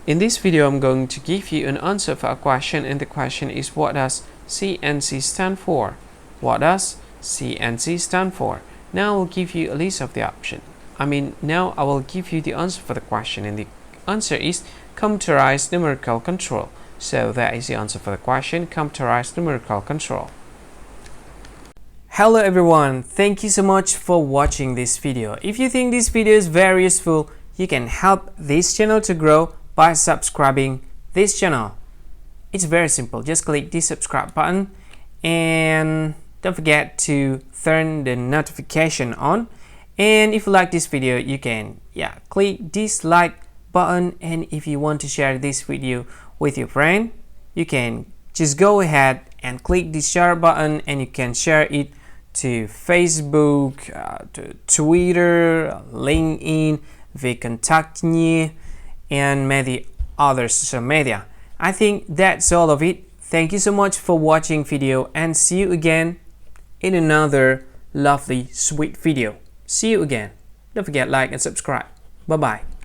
In this video, I'm going to give you an answer for a question, and the question is, what does CNC stand for? What does CNC stand for? Now I'll give you a list of the options. Now I will give you the answer for the question, and the answer is computerized numerical control. So that is the answer for the question, computerized numerical control. Hello everyone, thank you so much for watching this video. If you think this video is very useful, you can help this channel to grow by subscribing this channel. It's very simple, just click the subscribe button and don't forget to turn the notification on. And if you like this video, you can click this like button, and if you want to share this video with your friend, you can just go ahead and click the share button, and you can share it to Facebook, to Twitter, LinkedIn, VKontakte, and many other social media. I think that's all of it. Thank you so much for watching video, and see you again in another lovely sweet video. See you again. Don't forget like and subscribe. Bye bye.